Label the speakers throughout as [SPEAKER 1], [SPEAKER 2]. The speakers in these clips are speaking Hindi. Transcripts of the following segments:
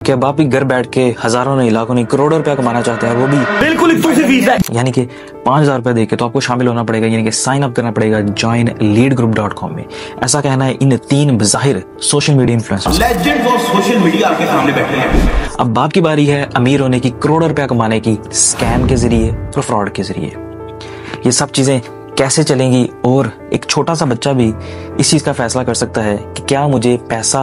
[SPEAKER 1] कि अब आप भी घर बैठ के हजारों नहीं लाखों नहीं करोड़ों रुपया कमाना चाहते हैं, वो भी बिल्कुल यानी कि 5,000 रुपया देके, तो आपको शामिल होना पड़ेगा, यानी कि साइन अप करना पड़ेगा joinleadgroup.com में। ऐसा कहना है इन 3 ज़ाहिर social media influencers, legends of social media आपके सामने बैठे हैं। अब बाप की बारी है अमीर होने की, करोड़ों रुपया कमाने की, स्कैम के जरिए और फ्रॉड के जरिए। ये सब चीजें कैसे चलेंगी और एक छोटा सा बच्चा भी इस चीज का फैसला कर सकता है कि क्या मुझे पैसा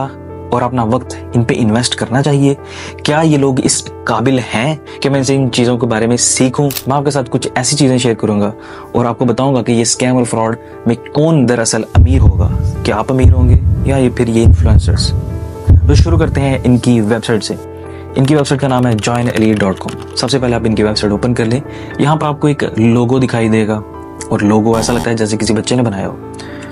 [SPEAKER 1] और अपना वक्त इन पे इन्वेस्ट करना चाहिए, क्या ये लोग इस काबिल हैं कि मैं इनसे इन चीज़ों के बारे में सीखूं। मैं आपके साथ कुछ ऐसी चीज़ें शेयर करूंगा और आपको बताऊंगा कि ये स्कैम और फ्रॉड में कौन दरअसल अमीर होगा, क्या आप अमीर होंगे या ये फिर ये इन्फ्लुएंसर्स। तो शुरू करते हैं इनकी वेबसाइट से। इनकी वेबसाइट का नाम है joinlead.com। सबसे पहले आप इनकी वेबसाइट ओपन कर लें। यहाँ पर आपको एक लोगो दिखाई देगा और लोगो ऐसा लगता है जैसे किसी बच्चे ने बनाया हो।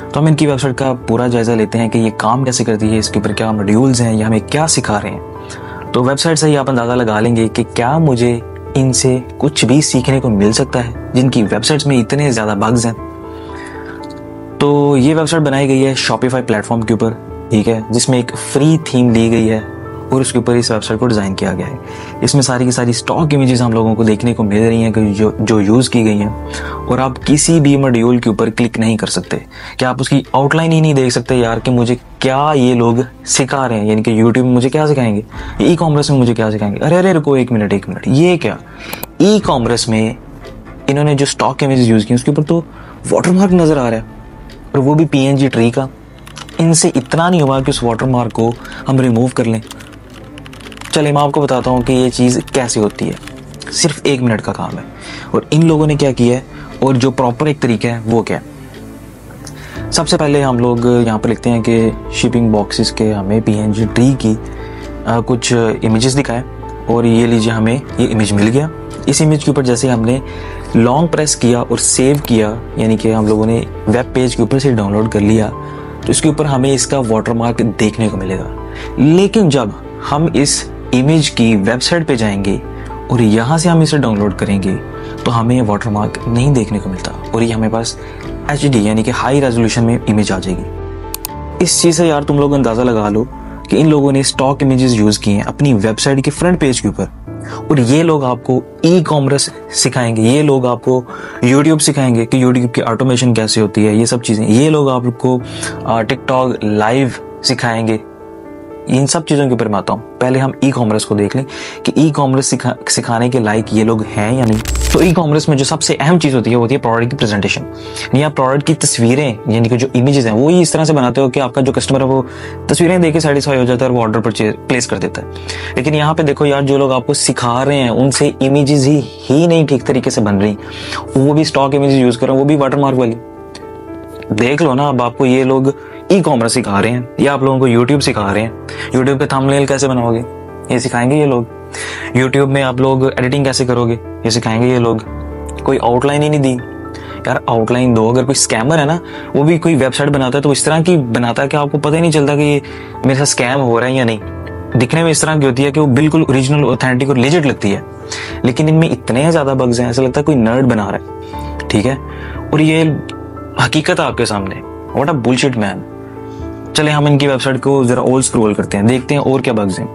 [SPEAKER 1] तो हम इनकी वेबसाइट का पूरा जायजा लेते हैं कि ये काम कैसे करती है, इसके ऊपर क्या मॉड्यूल्स हैं, ये हमें क्या सिखा रहे हैं। तो वेबसाइट से ही आप अंदाज़ा लगा लेंगे कि क्या मुझे इनसे कुछ भी सीखने को मिल सकता है, जिनकी वेबसाइट्स में इतने ज़्यादा बग्स हैं। तो ये वेबसाइट बनाई गई है शॉपिफाई प्लेटफॉर्म के ऊपर, ठीक है, जिसमें एक फ्री थीम ली गई है और उसके ऊपर इस वेबसाइट को डिज़ाइन किया गया है। इसमें सारी की सारी स्टॉक इमेजेस हम लोगों को देखने को मिल रही हैं कि जो यूज़ की गई हैं, और आप किसी भी मॉड्यूल के ऊपर क्लिक नहीं कर सकते कि आप उसकी आउटलाइन ही नहीं देख सकते यार कि मुझे क्या ये लोग सिखा रहे हैं, यानी कि यूट्यूब में मुझे क्या सिखाएंगे, ई कॉमर्स में मुझे क्या सिखाएंगे। अरे रुको एक मिनट, ये क्या ई कॉमर्स में इन्होंने जो स्टॉक इमेजेस यूज़ की उसके ऊपर तो वाटरमार्क नज़र आ रहा है, और वो भी PNG ट्री का। इनसे इतना नहीं हुआ कि उस वाटरमार्क को हम रिमूव कर लें। चलिए मैं आपको बताता हूँ कि ये चीज़ कैसे होती है। सिर्फ 1 मिनट का काम है और इन लोगों ने क्या किया है और जो प्रॉपर एक तरीका है वो क्या है। सबसे पहले हम लोग यहाँ पर लिखते हैं कि शिपिंग बॉक्सेस के हमें PNG ट्री की कुछ इमेजेस दिखाए, और ये लीजिए हमें ये इमेज मिल गया। इस इमेज के ऊपर जैसे हमने लॉन्ग प्रेस किया और सेव किया, यानी कि हम लोगों ने वेब पेज के ऊपर से डाउनलोड कर लिया, तो इसके ऊपर हमें इसका वाटरमार्क देखने को मिलेगा। लेकिन जब हम इस इमेज की वेबसाइट पे जाएंगे और यहाँ से हम इसे डाउनलोड करेंगे तो हमें वाटरमार्क नहीं देखने को मिलता, और ये हमें पास HD यानी कि हाई रेजोल्यूशन में इमेज आ जाएगी। इस चीज़ से यार तुम लोग अंदाज़ा लगा लो कि इन लोगों ने स्टॉक इमेजेस यूज़ किए हैं अपनी वेबसाइट के फ्रंट पेज के ऊपर, और ये लोग आपको ई कॉमर्स सिखाएंगे, ये लोग आपको यूट्यूब सिखाएंगे कि यूट्यूब की ऑटोमेशन कैसे होती है, ये सब चीज़ें। ये लोग आपको टिकटॉक लाइव सिखाएंगे। इन सब चीज़ों के ऊपर मैं आता हूँ। पहले हम ई कॉमर्स को देख लें कि ई कॉमर्स सिखाने के लायक ये लोग हैं या नहीं। तो ई कॉमर्स में जो सबसे अहम चीज़ होती है वो होती है प्रोडक्ट की प्रेजेंटेशन। यानी आप प्रोडक्ट की तस्वीरें, यानी कि जो इमेजेस हैं वो ही इस तरह से बनाते हो कि आपका जो कस्टमर है वो तस्वीरें देख के सेटिस्फाई हो जाता है और वो ऑर्डर पर प्लेस कर देता है। लेकिन यहाँ पे देखो यार, जो लोग आपको सिखा रहे हैं उनसे इमेजेस ही नहीं ठीक तरीके से बन रही, वो भी स्टॉक इमेजेस यूज़ कर रहे हैं, वो भी वाटरमार्क वाली। देख लो ना, अब आपको ये लोग ई कॉमर्स सिखा रहे हैं या आप लोगों को यूट्यूब सिखा रहे हैं। यूट्यूब पे थंबनेल कैसे बनाओगे ये सिखाएंगे ये लोग। यूट्यूब में आप लोग एडिटिंग कैसे करोगे ये सिखाएंगे ये लोग। कोई आउटलाइन ही नहीं दी यार, आउटलाइन दो। अगर कोई स्कैमर है ना, वो भी कोई वेबसाइट बनाता है तो इस तरह की बनाता है कि आपको पता ही नहीं चलता कि ये मेरे साथ स्कैम हो रहा है या नहीं। दिखने में इस तरह की होती है कि वो बिल्कुल ओरिजिनल, ऑथेंटिक और लेजिट लगती है, लेकिन इनमें इतने ज़्यादा बग्स हैं, ऐसा लगता है कोई नर्ड बना रहा है, ठीक है। और ये हकीकत है आपके सामने। What a bullshit man. चले हम इनकी वेबसाइट को जरा और स्क्रॉल करते हैं, देखते हैं और क्या बग्स हैं।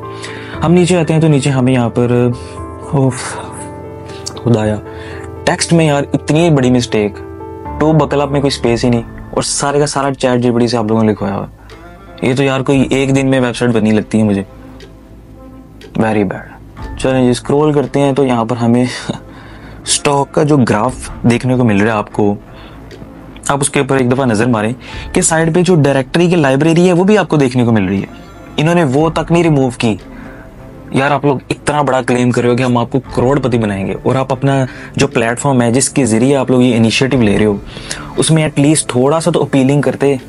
[SPEAKER 1] हम नीचे आते हैं तो नीचे हमें यहाँ पर खुदाया टेक्स्ट में यार इतनी बड़ी मिस्टेक, टू बकल अप में कोई स्पेस ही नहीं, और सारे का सारा चैट जीपीटी से आप लोगों ने लिखवाया हुआ। ये तो यार कोई एक दिन में वेबसाइट बननी लगती है मुझे, वेरी बैड। चलें जी स्क्रॉल करते हैं तो यहाँ पर हमें स्टॉक का जो ग्राफ देखने को मिल रहा है आपको, आप उसके ऊपर एक दफ़ा नज़र मारें कि साइड पे जो डायरेक्टरी की लाइब्रेरी है वो भी आपको देखने को मिल रही है। इन्होंने वो तक नहीं रिमूव की। यार आप लोग इतना बड़ा क्लेम कर रहे हो कि हम आपको करोड़पति बनाएंगे, और आप अपना जो प्लेटफॉर्म है जिसके ज़रिए आप लोग ये इनिशिएटिव ले रहे हो उसमें एटलीस्ट थोड़ा सा तो अपीलिंग करते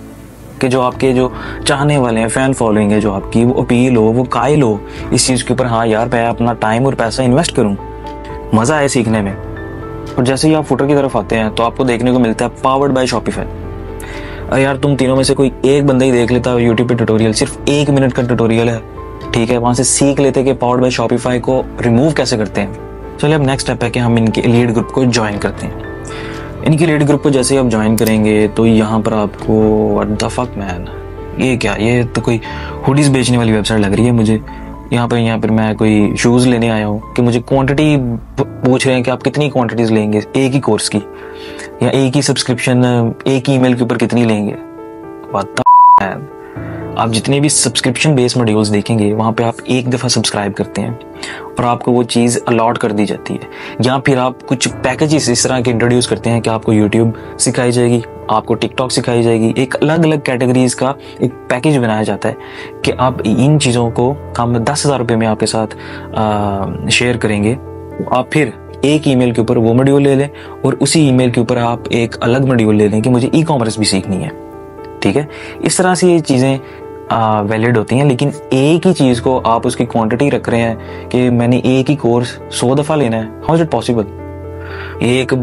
[SPEAKER 1] कि जो आपके जो चाहने वाले हैं, फ़ैन फॉलोइंग है जो आपकी, वो अपील हो, वो कायल हो इस चीज़ के ऊपर। हाँ यार मैं अपना टाइम और पैसा इन्वेस्ट करूँ, मज़ा आए सीखने में। और जैसे ही आप फुटर की तरफ आते हैं तो आपको देखने को मिलता है पावर्ड बाय शॉपिफाई। अरे यार तुम तीनों में से कोई एक बंदा ही देख लेता है यूट्यूब पे ट्यूटोरियल, सिर्फ 1 मिनट का ट्यूटोरियल है, ठीक है, वहाँ से सीख लेते कि पावर्ड बाय शॉपिफाई को रिमूव कैसे करते हैं। चलिए अब नेक्स्ट स्टेप है कि हम इनके लीड ग्रुप को ज्वाइन करते हैं। इनके लीड ग्रुप को जैसे ही आप ज्वाइन करेंगे तो यहाँ पर आपको व्हाट द फक मैन, ये क्या, ये तो कोई हुडीज बेचने वाली वेबसाइट लग रही है मुझे। यहाँ पर मैं कोई शूज़ लेने आया हूँ कि मुझे क्वांटिटी पूछ रहे हैं कि आप कितनी क्वांटिटीज़ लेंगे एक ही कोर्स की, या एक ही सब्सक्रिप्शन एक ही ईमेल के ऊपर कितनी लेंगे। What the है। आप जितने भी सब्सक्रिप्शन बेस्ड मॉड्यूल्स देखेंगे वहाँ पे आप एक दफ़ा सब्सक्राइब करते हैं और आपको वो चीज़ अलॉट कर दी जाती है, या फिर आप कुछ पैकेजेस इस तरह के इंट्रोड्यूस करते हैं कि आपको यूट्यूब सिखाई जाएगी, आपको टिकटॉक सिखाई जाएगी। एक अलग अलग कैटेगरीज का एक पैकेज बनाया जाता है कि आप इन चीज़ों को हम 10,000 रुपये में आपके साथ शेयर करेंगे। आप फिर एक ईमेल के ऊपर वो मॉड्यूल ले लें और उसी ईमेल के ऊपर आप एक अलग मॉड्यूल ले लें कि मुझे ई कॉमर्स भी सीखनी है। ठीक है, इस तरह से ये चीज़ें वैलिड होती हैं, लेकिन एक ही चीज़ को आप उसकी क्वांटिटी रख रहे हैं कि मैंने एक ही कोर्स 100 दफ़ा लेना है। How is it possible? ये एक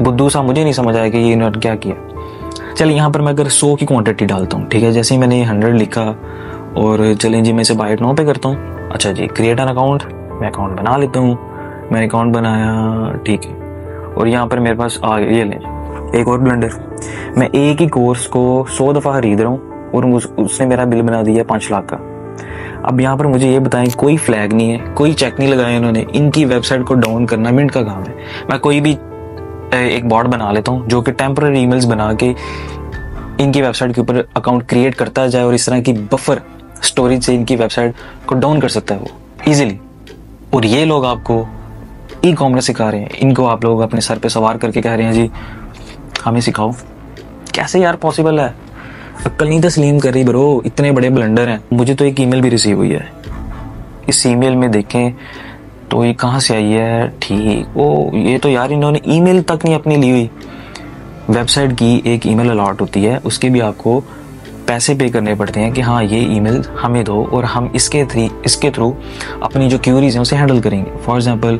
[SPEAKER 1] बुद्धू सा मुझे नहीं समझ आया कि ये इन्होंने क्या किया। चलिए यहाँ पर मैं अगर 100 की क्वांटिटी डालता हूँ, ठीक है, जैसे ही मैंने 100 लिखा और चलें जी मैं इसे बाय नाउ पे करता हूँ। अच्छा जी, क्रिएट एन अकाउंट, मैं अकाउंट बना लेता हूँ। मैंने अकाउंट बनाया, ठीक है, और यहाँ पर मेरे पास आ गया, ये लें एक और ब्लेंडर। मैं एक ही कोर्स को 100 दफ़ा खरीद रहा हूँ और उसने मेरा बिल बना दिया 5 लाख का। अब यहाँ पर मुझे ये बताएं, कोई फ्लैग नहीं है, कोई चेक नहीं लगाया इन्होंने। इनकी वेबसाइट को डाउन करना मिनट का काम है। मैं कोई भी एक बॉट बना लेता हूँ जो कि टेम्पररी ईमेल्स बना के इनकी वेबसाइट के ऊपर अकाउंट क्रिएट करता जाए और इस तरह की बफर स्टोरेज से इनकी वेबसाइट को डाउन कर सकता है वो ईजिली। और ये लोग आपको ई कॉमर्स सिखा रहे हैं, इनको आप लोग अपने सर पे सवार करके कह रहे हैं जी हमें सिखाओ। कैसे यार पॉसिबल है? अक्ल नहीं तस्लीम कर रही ब्रो, इतने बड़े ब्लंडर हैं। मुझे तो एक ईमेल भी रिसीव हुई है, इस ईमेल में देखें तो ये कहाँ से आई है, ठीक, ओ ये तो यार इन्होंने ईमेल तक नहीं अपनी ली हुई। वेबसाइट की एक ईमेल अलॉट होती है, उसके भी आपको पैसे पे करने पड़ते हैं कि हाँ ये ईमेल हमें दो और हम इसके थ्रू अपनी जो क्यूरीज हैं उसे हैंडल करेंगे। फॉर एग्जांपल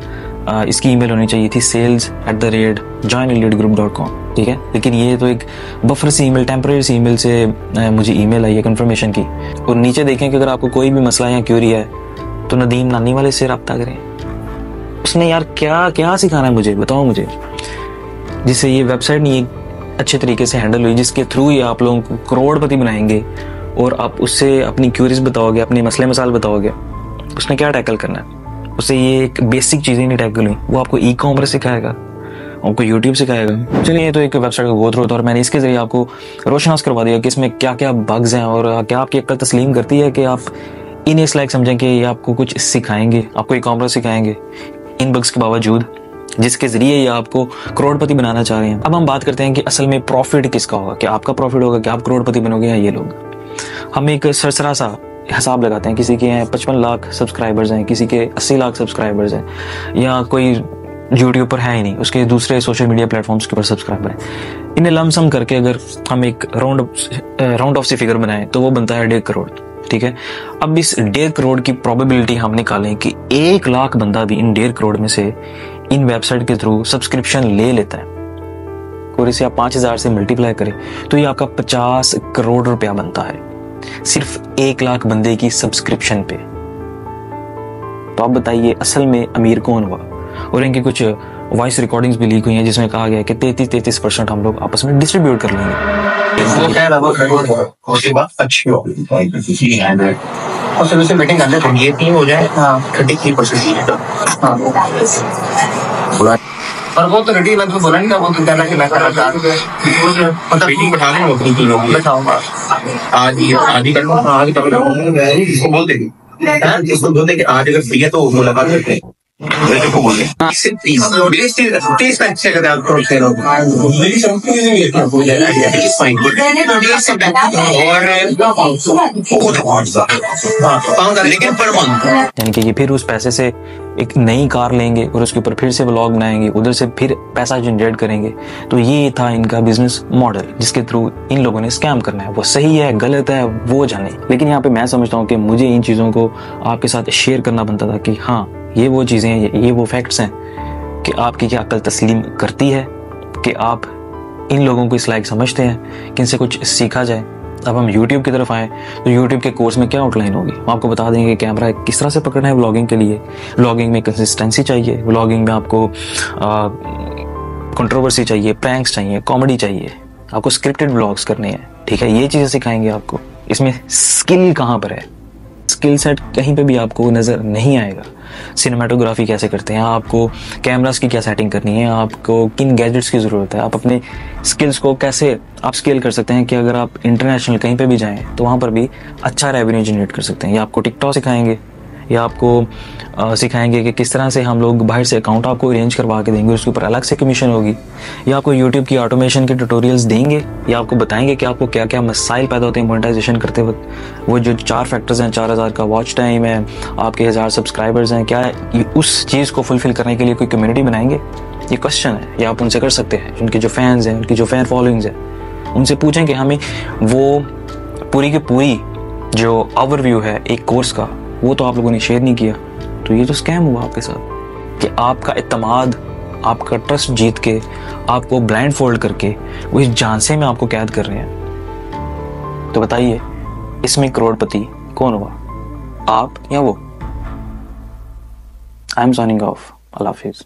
[SPEAKER 1] इसकी ईमेल होनी चाहिए थी sales@joineliteGroup.com, ठीक है, लेकिन ये तो एक बफर सी ईमेल, टेम्पररी सी ईमेल से मुझे ईमेल आई है कंफर्मेशन की। और नीचे देखें कि अगर आपको कोई भी मसला या क्यूरी है तो नदीम नानी वाले से रब्ता करें। उसने यार क्या क्या सिखाना है मुझे, बताओ मुझे, जिससे ये वेबसाइट नहीं अच्छे तरीके से हैंडल हुई, जिसके थ्रू ही आप लोगों को करोड़पति बनाएंगे और आप उससे अपनी क्यूरीज बताओगे, अपने मसले मसाल बताओगे। उसने क्या टैकल करना है? उससे ये एक बेसिक चीज़ें नहीं टैकल हुई। वो आपको ई कॉमर्स सिखाएगा, आपको यूट्यूब सिखाएगा। चलिए ये तो एक वेबसाइट का गो थ्रू था और मैंने इसके जरिए आपको रोशनास करवा दिया कि इसमें क्या क्या बग्स हैं और क्या आपकी अक्ल तस्लीम करती है कि आप इन इस लायक समझें कि ये आपको कुछ सिखाएंगे, आपको ई कॉमर्स सिखाएंगे इन बग्स के बावजूद, जिसके जरिए ये आपको करोड़पति बनाना चाह रहे हैं। अब हम बात करते हैं कि असल में प्रॉफिट किसका होगा, कि आपका प्रॉफिट होगा कि आप करोड़पति बनोगे या ये लोग। हम एक सरसरा सा हिसाब लगाते हैं, किसी के हैं 55 लाख सब्सक्राइबर्स हैं, किसी के 80 लाख सब्सक्राइबर्स हैं, या कोई यूट्यूब पर है ही नहीं, उसके दूसरे सोशल मीडिया प्लेटफॉर्म्स के ऊपर सब्सक्राइबर है। इन्हें लमसम करके अगर हम एक राउंड ऑफ सी फिगर बनाएं तो वो बनता है 1.5 करोड़, ठीक है। अब इस 1.5 करोड़ की प्रोबेबिलिटी हम निकालें कि 1 लाख बंदा भी इन 1.5 करोड़ में से इन वेबसाइट के थ्रू सब्सक्रिप्शन ले लेता है और इसे आप 5,000 से मल्टीप्लाई करें तो ये आपका 50 करोड़ रुपया बनता है सिर्फ 1 लाख बंदे की सब्सक्रिप्शन पे। तो आप बताइए असल में अमीर कौन हुआ? और इनके कुछ वॉइस रिकॉर्डिंग्स भी लीक हुई हैं जिसमें कहा गया है कि 33% हम लोग आपस में डिस्ट्रीब्यूट कर लेंगे। अच्छी और फिर उसे मीटिंग करने 38 हो जाए, 33%। और वो तो रेडी तो बोला नहीं था, वो तो कहना कि मैं कर रहा था मतलब मीटिंग बैठा लेंगे अपनी तीनों को बैठाऊंगा आज कर लो। आज इसको बोल देगी, इसको बोल दे कि आज अगर फ्री है तो मुलाकात करते हैं। यानी कि ये फिर उस पैसे से एक नई कार लेंगे और उसके ऊपर फिर से व्लॉग बनाएंगे, उधर से फिर पैसा जनरेट करेंगे। तो ये था इनका बिजनेस मॉडल जिसके थ्रू इन लोगों ने स्कैम करना है। वो सही है गलत है वो जाने, लेकिन यहाँ पे मैं समझता हूँ कि मुझे इन चीज़ों को आपके साथ शेयर करना बनता था कि हाँ ये वो चीज़ें हैं, ये वो फैक्ट्स हैं कि आपकी क्या अक्ल तस्लीम करती है कि आप इन लोगों को इस लायक समझते हैं कि इनसे कुछ सीखा जाए। अब हम YouTube की तरफ आए तो YouTube के कोर्स में क्या आउटलाइन होगी, हम आपको बता देंगे कैमरा किस तरह से पकड़ना है व्लॉगिंग के लिए। व्लॉगिंग में कंसिस्टेंसी चाहिए, व्लॉगिंग में आपको कंट्रोवर्सी चाहिए, प्रैंक्स चाहिए, कॉमेडी चाहिए, आपको स्क्रिप्टेड व्लॉग्स करने हैं, ठीक है। ये चीज़ें सिखाएंगे आपको। इसमें स्किल कहाँ पर है? स्किल सेट कहीं पे भी आपको नज़र नहीं आएगा। सिनेमाटोग्राफी कैसे करते हैं, आपको कैमरास की क्या सेटिंग करनी है, आपको किन गैजेट्स की ज़रूरत है, आप अपने स्किल्स को कैसे आप स्केल कर सकते हैं कि अगर आप इंटरनेशनल कहीं पे भी जाएं तो वहाँ पर भी अच्छा रेवेन्यू जनरेट कर सकते हैं। या आपको टिकटॉक सिखाएंगे, या आपको सिखाएंगे कि किस तरह से हम लोग बाहर से अकाउंट आपको अरेंज करवा के देंगे, उसके ऊपर अलग से कमीशन होगी। या आपको यूट्यूब की ऑटोमेशन के ट्यूटोरियल्स देंगे, या आपको बताएंगे कि आपको क्या क्या मसाइल पैदा होते हैं मोनेटाइजेशन करते वक्त। वो जो 4 फैक्टर्स हैं, 4000 का वॉच टाइम है, आपके 1000 सब्सक्राइबर्स हैं, क्या उस चीज़ को फुलफिल करने के लिए कोई कम्युनिटी बनाएंगे? ये क्वेश्चन है, या आप उनसे कर सकते हैं। उनके जो फैंस हैं, उनकी जो फैन फॉलोइंग्स है, उनसे पूछें कि हमें वो पूरी की पूरी जो ओवरव्यू है एक कोर्स का, वो तो आप लोगों ने शेयर नहीं किया। तो ये तो स्कैम हुआ आपके साथ कि आपका इत्तेमाद, आपका ट्रस्ट जीत के आपको ब्लाइंड फोल्ड करके वो इस झांसे में आपको कैद कर रहे हैं। तो बताइए, इसमें करोड़पति कौन हुआ, आप या वो? I am signing off. अल्लाह हाफिज़।